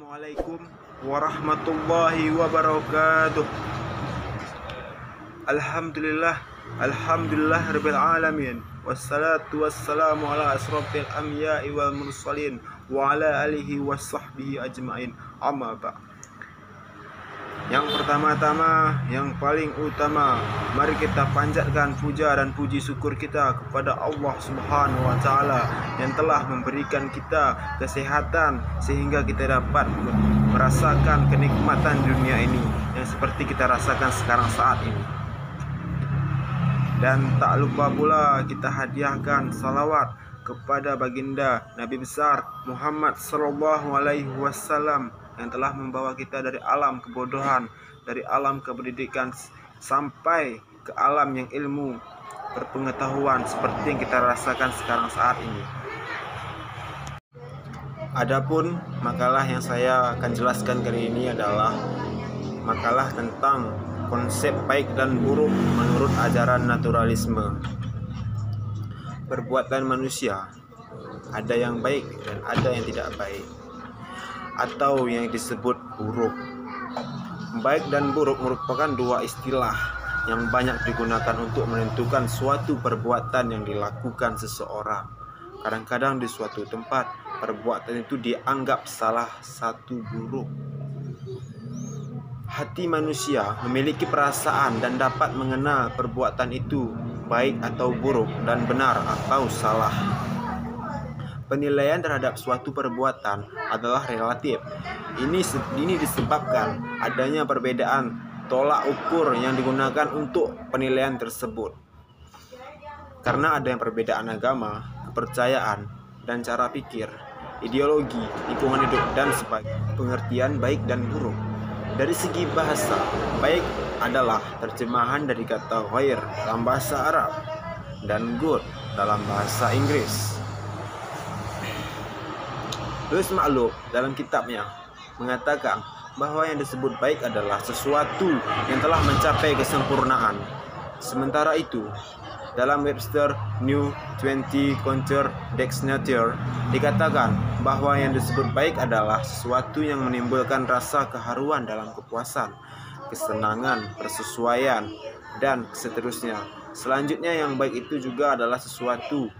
Assalamualaikum warahmatullahi wabarakatuh. Alhamdulillah rabbil alamin. Wassalatu wassalamu ala asrofil anbiya'i wal mursalin wa ala alihi washabbihi ajmain. Amma ba'd. Yang pertama-tama, yang paling utama, mari kita panjatkan puja dan puji syukur kita kepada Allah Subhanahu wa taala yang telah memberikan kita kesehatan sehingga kita dapat merasakan kenikmatan dunia ini yang seperti kita rasakan sekarang saat ini. Dan tak lupa pula kita hadiahkan salawat kepada baginda Nabi besar Muhammad sallallahu alaihi wasallam yang telah membawa kita dari alam kebodohan, dari alam kependidikan sampai ke alam yang ilmu berpengetahuan seperti yang kita rasakan sekarang saat ini. Adapun makalah yang saya akan jelaskan kali ini adalah makalah tentang konsep baik dan buruk menurut ajaran naturalisme. Perbuatan manusia ada yang baik dan ada yang tidak baik, atau yang disebut buruk. Baik dan buruk merupakan dua istilah yang banyak digunakan untuk menentukan suatu perbuatan yang dilakukan seseorang. Kadang-kadang di suatu tempat perbuatan itu dianggap salah satu buruk. Hati manusia memiliki perasaan dan dapat mengenal perbuatan itu baik atau buruk dan benar atau salah. Penilaian terhadap suatu perbuatan adalah relatif. Ini disebabkan adanya perbedaan tolak ukur yang digunakan untuk penilaian tersebut. Karena ada yang perbedaan agama, kepercayaan, dan cara pikir, ideologi, lingkungan hidup, dan sebagainya. Pengertian baik dan buruk. Dari segi bahasa, baik adalah terjemahan dari kata khair dalam bahasa Arab dan good dalam bahasa Inggris. Louis Maklub dalam kitabnya mengatakan bahwa yang disebut baik adalah sesuatu yang telah mencapai kesempurnaan. Sementara itu, dalam Webster New 20 Counter Dictionary dikatakan bahwa yang disebut baik adalah sesuatu yang menimbulkan rasa keharuan dalam kepuasan, kesenangan, persesuaian, dan seterusnya. Selanjutnya, yang baik itu juga adalah sesuatu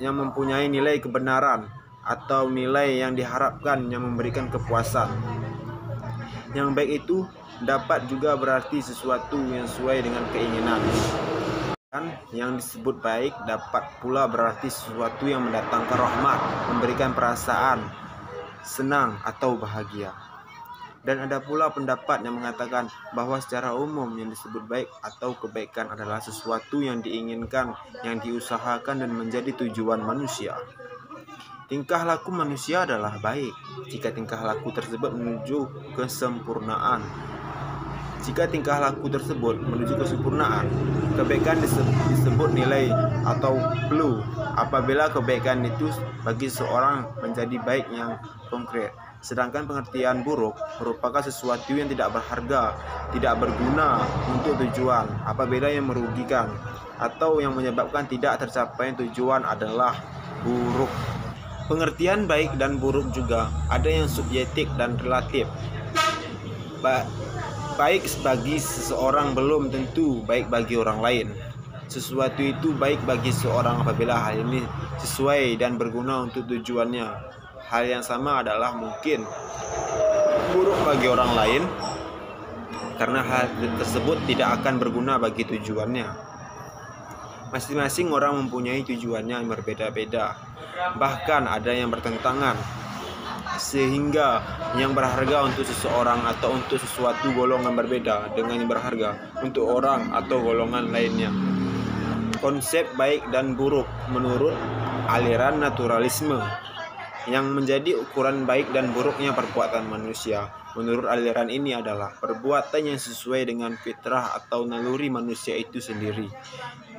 yang mempunyai nilai kebenaran atau nilai yang diharapkan yang memberikan kepuasan. Yang baik itu dapat juga berarti sesuatu yang sesuai dengan keinginan. Dan yang disebut baik dapat pula berarti sesuatu yang mendatangkan rahmat, memberikan perasaan senang atau bahagia. Dan ada pula pendapat yang mengatakan bahwa secara umum yang disebut baik atau kebaikan adalah sesuatu yang diinginkan, yang diusahakan dan menjadi tujuan manusia. Tingkah laku manusia adalah baik jika tingkah laku tersebut menuju kesempurnaan. Jika tingkah laku tersebut menuju kesempurnaan, kebaikan disebut nilai atau clue. Apabila kebaikan itu bagi seorang menjadi baik yang konkret. Sedangkan pengertian buruk merupakan sesuatu yang tidak berharga, tidak berguna untuk tujuan. Apabila yang merugikan atau yang menyebabkan tidak tercapai tujuan adalah buruk. Pengertian baik dan buruk juga ada yang subjektif dan relatif. Baik bagi seseorang belum tentu baik bagi orang lain. Sesuatu itu baik bagi seorang apabila hal ini sesuai dan berguna untuk tujuannya. Hal yang sama adalah mungkin buruk bagi orang lain karena hal tersebut tidak akan berguna bagi tujuannya. Masing-masing orang mempunyai tujuannya yang berbeda-beda. Bahkan ada yang bertentangan, sehingga yang berharga untuk seseorang atau untuk sesuatu golongan berbeda dengan yang berharga untuk orang atau golongan lainnya. Konsep baik dan buruk menurut aliran naturalisme. Yang menjadi ukuran baik dan buruknya perbuatan manusia menurut aliran ini adalah perbuatan yang sesuai dengan fitrah atau naluri manusia itu sendiri,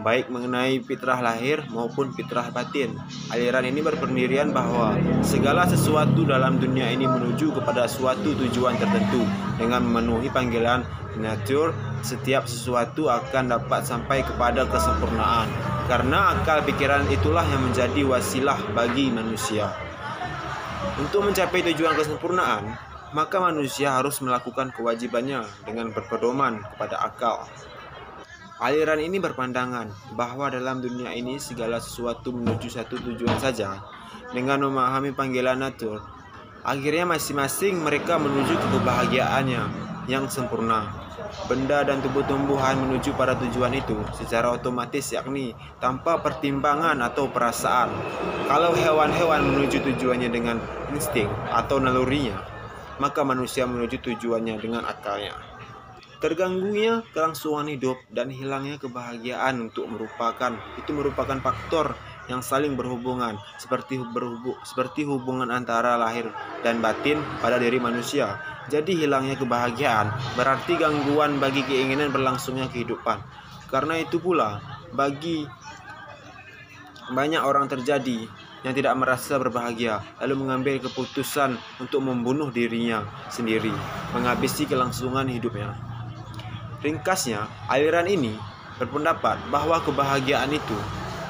baik mengenai fitrah lahir maupun fitrah batin. Aliran ini berpendirian bahwa segala sesuatu dalam dunia ini menuju kepada suatu tujuan tertentu. Dengan memenuhi panggilan nature, setiap sesuatu akan dapat sampai kepada kesempurnaan. Karena akal pikiran itulah yang menjadi wasilah bagi manusia. Untuk mencapai tujuan kesempurnaan, maka manusia harus melakukan kewajibannya dengan berpedoman kepada akal. Aliran ini berpandangan bahwa dalam dunia ini segala sesuatu menuju satu tujuan saja. Dengan memahami panggilan natur, akhirnya masing-masing mereka menuju ke kebahagiaannya yang sempurna. Benda dan tumbuh-tumbuhan menuju pada tujuan itu secara otomatis, yakni tanpa pertimbangan atau perasaan. Kalau hewan-hewan menuju tujuannya dengan insting atau nalurinya, maka manusia menuju tujuannya dengan akalnya. Terganggunya kelangsungan hidup dan hilangnya kebahagiaan merupakan faktor yang saling berhubungan, seperti hubungan antara lahir dan batin pada diri manusia. Jadi hilangnya kebahagiaan berarti gangguan bagi keinginan berlangsungnya kehidupan. Karena itu pula bagi banyak orang terjadi yang tidak merasa berbahagia, lalu mengambil keputusan untuk membunuh dirinya sendiri, menghabisi kelangsungan hidupnya. Ringkasnya, aliran ini berpendapat bahwa kebahagiaan itu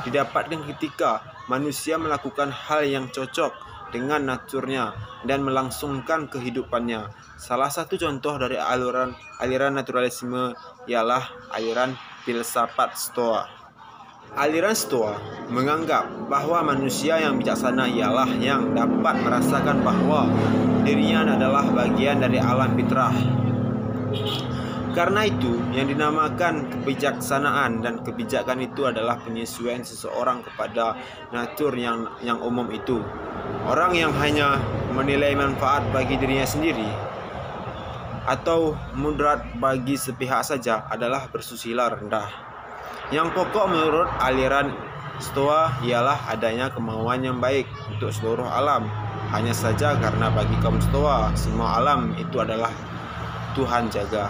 didapatkan ketika manusia melakukan hal yang cocok dengan naturnya dan melangsungkan kehidupannya. Salah satu contoh dari aliran naturalisme ialah aliran filsafat Stoa. Aliran Stoa menganggap bahwa manusia yang bijaksana ialah yang dapat merasakan bahwa dirinya adalah bagian dari alam fitrah. Karena itu, yang dinamakan kebijaksanaan dan kebijakan itu adalah penyesuaian seseorang kepada natur yang umum itu. Orang yang hanya menilai manfaat bagi dirinya sendiri atau mudarat bagi sepihak saja adalah bersusila rendah. Yang pokok menurut aliran Stoa ialah adanya kemauan yang baik untuk seluruh alam. Hanya saja karena bagi kaum Stoa, semua alam itu adalah Tuhan jaga.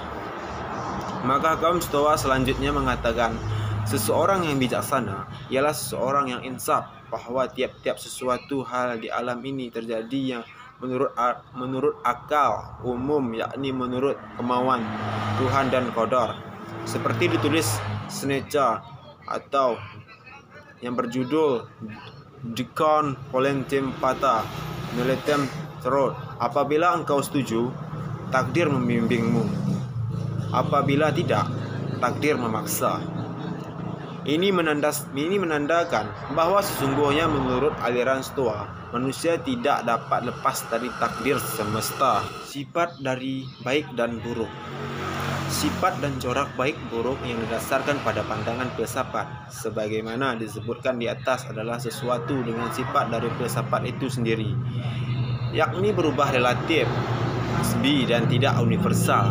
Maka kaum Stoa selanjutnya mengatakan, seseorang yang bijaksana ialah seseorang yang insaf bahwa tiap-tiap sesuatu hal di alam ini terjadi yang menurut akal umum, yakni menurut kemauan Tuhan dan qadar. Seperti ditulis Seneca atau yang berjudul Dikon Polentem Pata Meletem Terot. Apabila engkau setuju, takdir membimbingmu. Apabila tidak, takdir memaksa. Ini menandakan bahwa sesungguhnya menurut aliran Stoa, manusia tidak dapat lepas dari takdir semesta. Sifat dari baik dan buruk. Sifat dan corak baik buruk yang didasarkan pada pandangan filsafat, sebagaimana disebutkan di atas, adalah sesuatu dengan sifat dari filsafat itu sendiri, yakni berubah relatif, nisbi, dan tidak universal.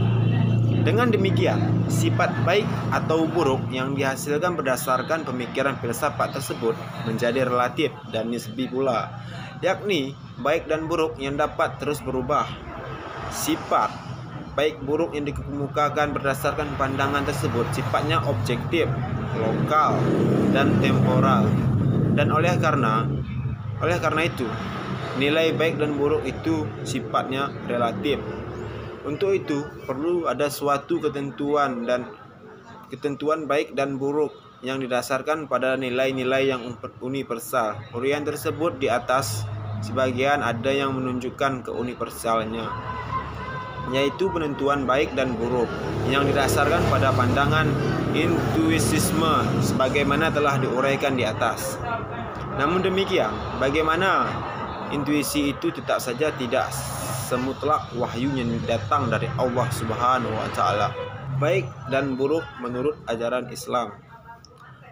Dengan demikian, sifat baik atau buruk yang dihasilkan berdasarkan pemikiran filsafat tersebut menjadi relatif dan nisbi pula, yakni baik dan buruk yang dapat terus berubah. Sifat baik buruk yang dikemukakan berdasarkan pandangan tersebut sifatnya objektif, lokal, dan temporal. Dan oleh karena itu, nilai baik dan buruk itu sifatnya relatif. Untuk itu, perlu ada suatu ketentuan baik dan buruk yang didasarkan pada nilai-nilai yang universal. Uraian tersebut di atas sebagian ada yang menunjukkan keuniversalnya, yaitu penentuan baik dan buruk yang didasarkan pada pandangan intuisisme sebagaimana telah diuraikan di atas. Namun demikian, bagaimana intuisi itu tetap saja tidak semutlak wahyu yang datang dari Allah Subhanahu wa taala. Baik dan buruk menurut ajaran Islam.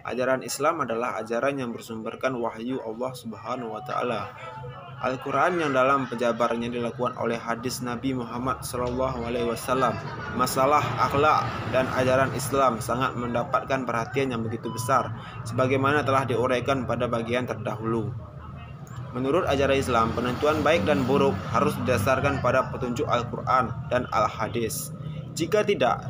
Ajaran Islam adalah ajaran yang bersumberkan wahyu Allah Subhanahu wa taala. Al-Quran yang dalam penjabarannya dilakukan oleh hadis Nabi Muhammad SAW. Masalah akhlak dan ajaran Islam sangat mendapatkan perhatian yang begitu besar, sebagaimana telah diuraikan pada bagian terdahulu. Menurut ajaran Islam, penentuan baik dan buruk harus didasarkan pada petunjuk Al-Quran dan Al-Hadis. Jika tidak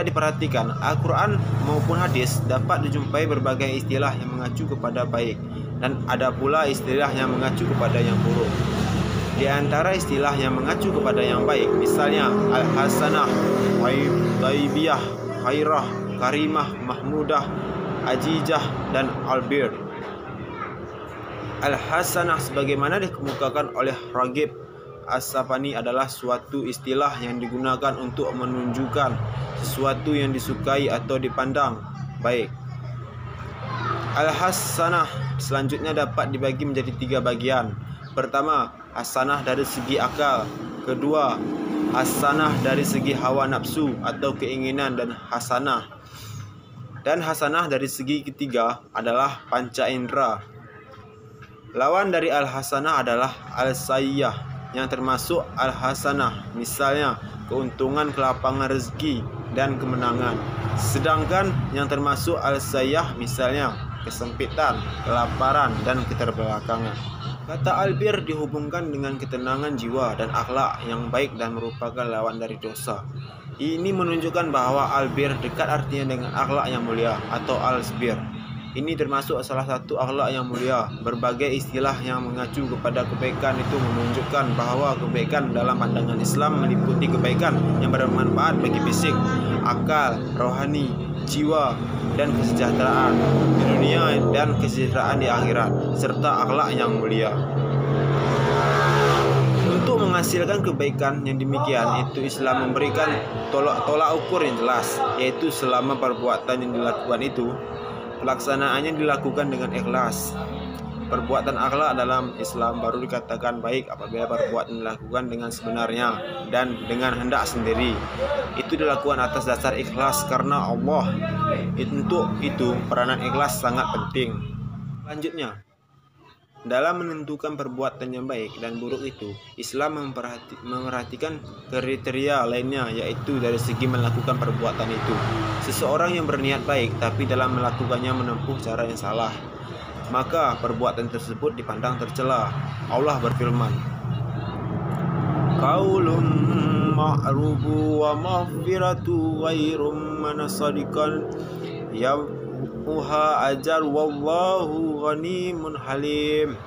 diperhatikan, Al-Quran maupun hadis dapat dijumpai berbagai istilah yang mengacu kepada baik, dan ada pula istilah yang mengacu kepada yang buruk. Di antara istilah yang mengacu kepada yang baik, misalnya Al-Hasanah, Taibiyah, Khairah, Karimah, Mahmudah, Ajijah, dan Albir. Al-hasanah sebagaimana dikemukakan oleh Raghib As-Safani adalah suatu istilah yang digunakan untuk menunjukkan sesuatu yang disukai atau dipandang baik. Al-hasanah selanjutnya dapat dibagi menjadi 3 bagian. Pertama, hasanah dari segi akal. Kedua, hasanah dari segi hawa nafsu atau keinginan, dan hasanah dari segi ketiga adalah panca indera. Lawan dari al-hasanah adalah al-sayyah, yang termasuk al-hasanah, misalnya keuntungan, kelapangan rezeki, dan kemenangan. Sedangkan yang termasuk al-sayyah misalnya kesempitan, kelaparan, dan keterbelakangan. Kata albir dihubungkan dengan ketenangan jiwa dan akhlak yang baik dan merupakan lawan dari dosa. Ini menunjukkan bahwa albir dekat artinya dengan akhlak yang mulia atau al-sbir. Ini termasuk salah satu akhlak yang mulia. Berbagai istilah yang mengacu kepada kebaikan itu menunjukkan bahwa kebaikan dalam pandangan Islam meliputi kebaikan yang bermanfaat bagi fisik, akal, rohani, jiwa, dan kesejahteraan di dunia dan kesejahteraan di akhirat, serta akhlak yang mulia. Untuk menghasilkan kebaikan yang demikian itu Islam memberikan tolak ukur yang jelas, yaitu selama perbuatan yang dilakukan itu pelaksanaannya dilakukan dengan ikhlas. Perbuatan akhlak dalam Islam baru dikatakan baik apabila perbuatan dilakukan dengan sebenarnya dan dengan hendak sendiri. Itu dilakukan atas dasar ikhlas karena Allah. Untuk itu peranan ikhlas sangat penting. Selanjutnya, dalam menentukan perbuatan yang baik dan buruk itu, Islam memperhatikan kriteria lainnya, yaitu dari segi melakukan perbuatan itu. Seseorang yang berniat baik tapi dalam melakukannya menempuh cara yang salah, maka perbuatan tersebut dipandang tercela. Allah berfirman, qaulun ma'rufu wa maghfiratu ghairum manasadikan yamuha ajar wallahu ghanimun halim.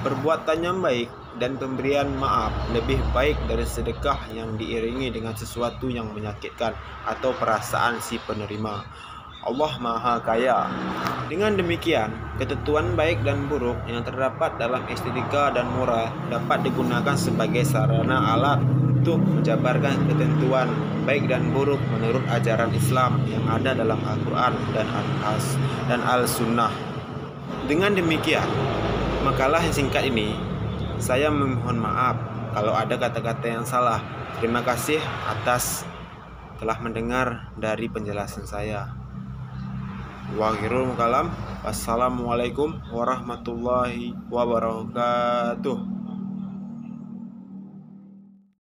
Perbuatan yang baik dan pemberian maaf lebih baik dari sedekah yang diiringi dengan sesuatu yang menyakitkan atau perasaan si penerima. Allah Maha Kaya. Dengan demikian, ketentuan baik dan buruk yang terdapat dalam estetika dan moral dapat digunakan sebagai sarana alat untuk menjabarkan ketentuan baik dan buruk menurut ajaran Islam yang ada dalam Al-Quran dan Al-Sunnah. Dengan demikian, makalah yang singkat ini, saya memohon maaf kalau ada kata-kata yang salah. Terima kasih atas telah mendengar dari penjelasan saya. Wassalamualaikum warahmatullahi wabarakatuh.